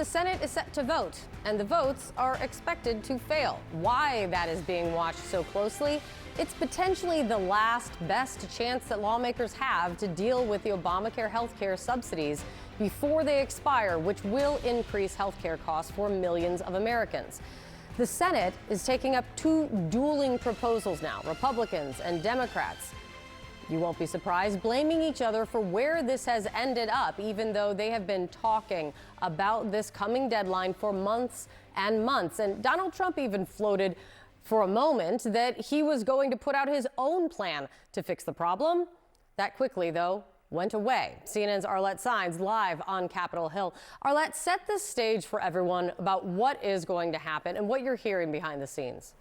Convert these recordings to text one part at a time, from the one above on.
The Senate is set to vote, and the votes are expected to fail. Why that is being watched so closely? It's potentially the last best chance that lawmakers have to deal with the Obamacare health care subsidies before they expire, which will increase health care costs for millions of Americans. The Senate is taking up two dueling proposals now, Republicans and Democrats. You won't be surprised, blaming each other for where this has ended up, even though they have been talking about this coming deadline for months and months. And Donald Trump even floated for a moment that he was going to put out his own plan to fix the problem. That quickly, though, went away. CNN's Arlette Saenz live on Capitol Hill. Arlette, set the stage for everyone about what is going to happen and what you're hearing behind the scenes.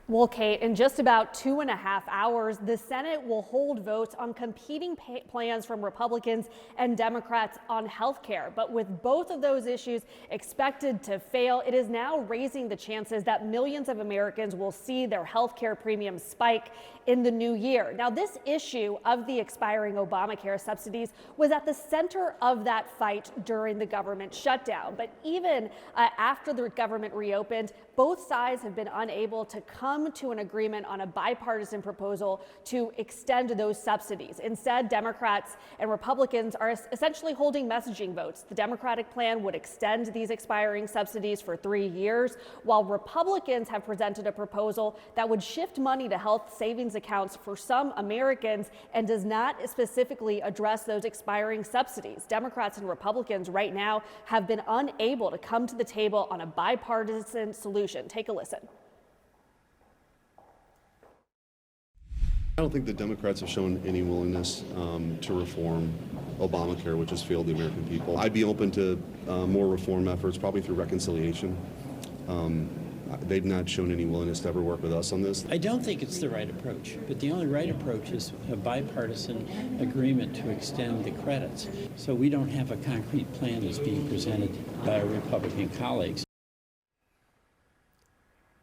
Well, Kate, in just about 2.5 hours, the Senate will hold votes on competing plans from Republicans and Democrats on health care. But with both of those issues expected to fail, it is now raising the chances that millions of Americans will see their health care premiums spike in the new year. Now, this issue of the expiring Obamacare subsidies was at the center of that fight during the government shutdown. But even after the government reopened, both sides have been unable to come to an agreement on a bipartisan proposal to extend those subsidies. Instead, Democrats and Republicans are essentially holding messaging votes. The Democratic plan would extend these expiring subsidies for 3 years, while Republicans have presented a proposal that would shift money to health savings accounts for some Americans and does not specifically address those expiring subsidies. Democrats and Republicans right now have been unable to come to the table on a bipartisan solution. Take a listen. I don't think the Democrats have shown any willingness to reform Obamacare, which has failed the American people. I'd be open to more reform efforts, probably through reconciliation. They've not shown any willingness to ever work with us on this. I don't think it's the right approach, but the only right approach is a bipartisan agreement to extend the credits. So we don't have a concrete plan that's being presented by our Republican colleagues.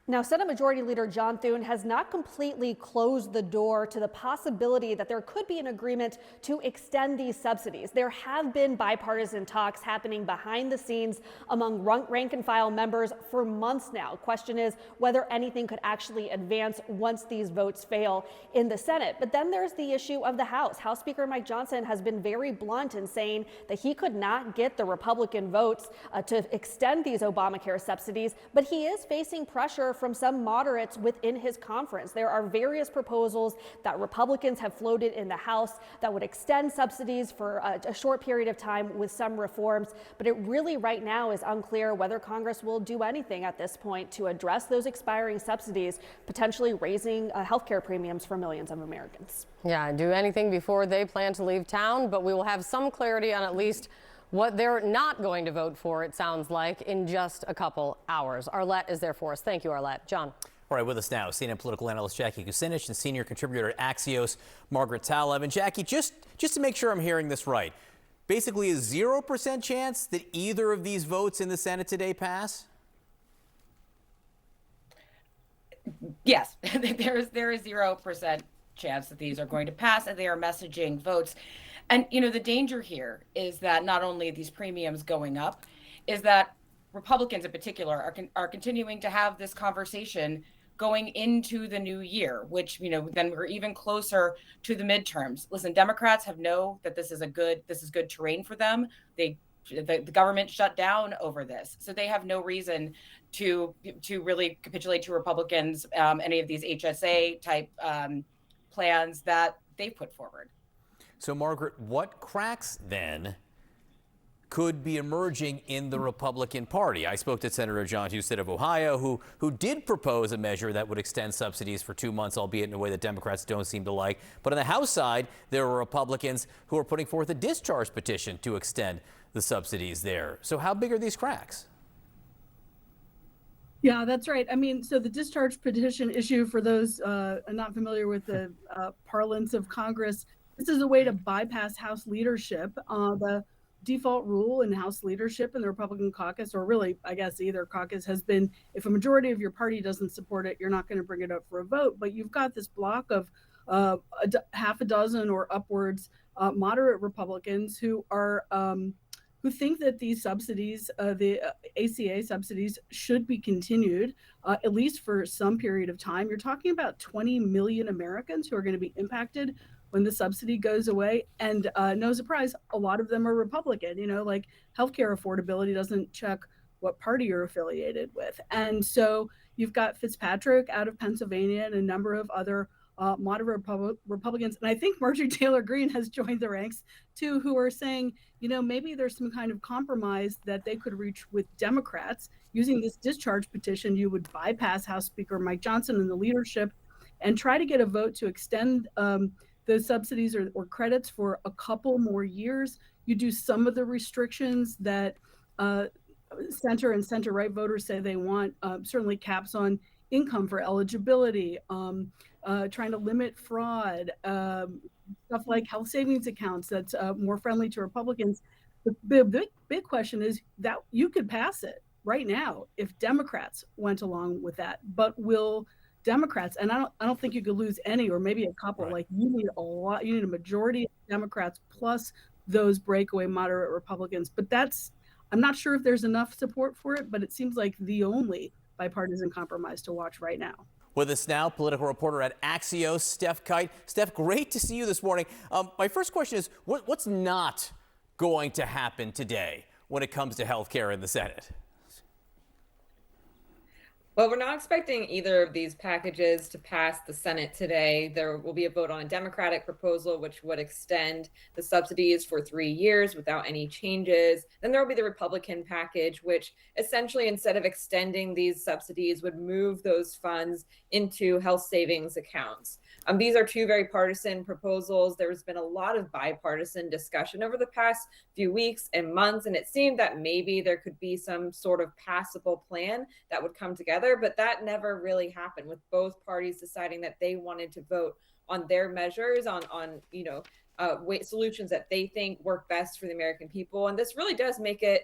Now, Senate Majority Leader John Thune has not completely closed the door to the possibility that there could be an agreement to extend these subsidies. There have been bipartisan talks happening behind the scenes among rank and file members for months now. Question is whether anything could actually advance once these votes fail in the Senate. But then there's the issue of the House. House Speaker Mike Johnson has been very blunt in saying that he could not get the Republican votes to extend these Obamacare subsidies, but he is facing pressure from some moderates within his conference. There are various proposals that Republicans have floated in the House that would extend subsidies for a short period of time with some reforms, but it really right now is unclear whether Congress will do anything at this point to address those expiring subsidies, potentially raising healthcare premiums for millions of Americans. Yeah, do anything before they plan to leave town, but we will have some clarity on at least what they're not going to vote for, it sounds like, in just a couple hours. Arlette is there for us. Thank you, Arlette. John. All right, with us now, CNN political analyst Jackie Kucinich and senior contributor at Axios, Margaret Talev. And Jackie, just to make sure I'm hearing this right, basically a 0% chance that either of these votes in the Senate today pass? Yes, there is 0% chance that these are going to pass, and they are messaging votes. And, you know, the danger here is that not only these premiums going up, is that Republicans in particular are continuing to have this conversation going into the new year, which, you know, then we're even closer to the midterms. Listen, Democrats know that this is good terrain for them. The government shut down over this, so they have no reason to really capitulate to Republicans, any of these HSA type plans that they put forward. So, Margaret, what cracks then could be emerging in the Republican Party? I spoke to Senator John Husted of Ohio, who did propose a measure that would extend subsidies for 2 months, albeit in a way that Democrats don't seem to like. But on the House side, there were Republicans who are putting forth a discharge petition to extend the subsidies there. So how big are these cracks? Yeah, that's right. I mean, so the discharge petition issue, for those not familiar with the parlance of Congress, this is a way to bypass House leadership. The default rule in House leadership and the Republican caucus, or really, I guess, either caucus, has been if a majority of your party doesn't support it, you're not going to bring it up for a vote. But you've got this block of half a dozen or upwards moderate Republicans who are who think that these subsidies, the ACA subsidies, should be continued at least for some period of time. You're talking about 20 million Americans who are going to be impacted when the subsidy goes away. And no surprise, a lot of them are Republican. Like healthcare affordability doesn't check what party you're affiliated with. And so you've got Fitzpatrick out of Pennsylvania and a number of other moderate Republicans. And I think Marjorie Taylor Greene has joined the ranks too, who are saying, maybe there's some kind of compromise that they could reach with Democrats. Using this discharge petition, you would bypass House Speaker Mike Johnson and the leadership and try to get a vote to extend those subsidies or credits for a couple more years. You do some of the restrictions that center and center-right voters say they want, certainly caps on income for eligibility, trying to limit fraud, stuff like health savings accounts that's more friendly to Republicans. The big question is that you could pass it right now if Democrats went along with that, but will Democrats, and I don't think you could lose any or maybe a couple. Right. Like you need a majority of Democrats plus those breakaway moderate Republicans. But I'm not sure if there's enough support for it, but it seems like the only bipartisan compromise to watch right now. With us now, political reporter at Axios, Steph Kite. Steph, great to see you this morning. My first question is, what's not going to happen today when it comes to health care in the Senate? Well, we're not expecting either of these packages to pass the Senate today. There will be a vote on a Democratic proposal, which would extend the subsidies for 3 years without any changes. Then there will be the Republican package, which essentially, instead of extending these subsidies, would move those funds into health savings accounts. These are two very partisan proposals. There's been a lot of bipartisan discussion over the past few weeks and months, and it seemed that maybe there could be some sort of passable plan that would come together, but that never really happened, with both parties deciding that they wanted to vote on their measures, on solutions that they think work best for the American people. And this really does make it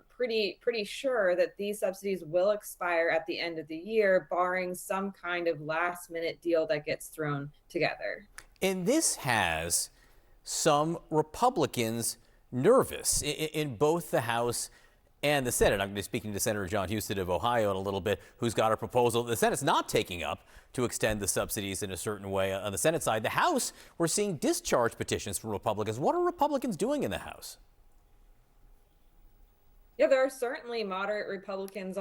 pretty sure that these subsidies will expire at the end of the year, barring some kind of last minute deal that gets thrown together. And this has some Republicans nervous in both the House and the Senate. I'm going to be speaking to Senator John Husted of Ohio in a little bit, who's got a proposal the Senate's not taking up to extend the subsidies in a certain way on the Senate side. The House, we're seeing discharge petitions from Republicans. What are Republicans doing in the House? Yeah, there are certainly moderate Republicans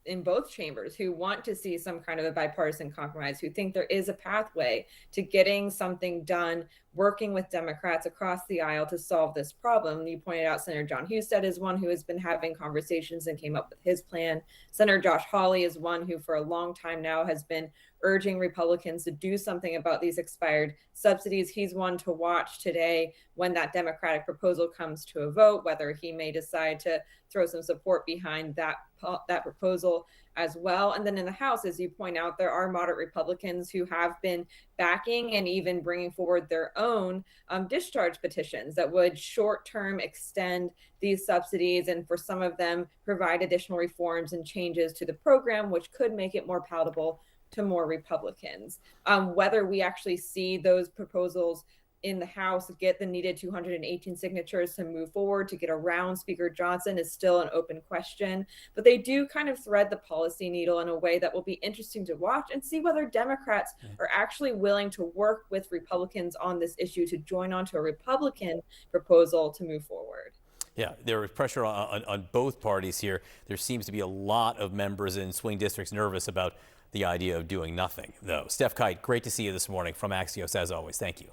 in both chambers who want to see some kind of a bipartisan compromise, who think there is a pathway to getting something done, working with Democrats across the aisle to solve this problem. You pointed out Senator John Husted is one who has been having conversations and came up with his plan. Senator Josh Hawley is one who for a long time now has been urging Republicans to do something about these expired subsidies. He's one to watch today when that Democratic proposal comes to a vote, whether he may decide to throw some support behind that proposal as well. And then in the House, as you point out, there are moderate Republicans who have been backing and even bringing forward their own discharge petitions that would short-term extend these subsidies, and for some of them provide additional reforms and changes to the program, which could make it more palatable to more Republicans. Whether we actually see those proposals in the House get the needed 218 signatures to move forward to get around Speaker Johnson is still an open question, but they do kind of thread the policy needle in a way that will be interesting to watch and see whether Democrats are actually willing to work with Republicans on this issue to join onto a Republican proposal to move forward. Yeah, there is pressure on both parties here. There seems to be a lot of members in swing districts nervous about the idea of doing nothing, though. Steph Kite, great to see you this morning from Axios, as always. Thank you.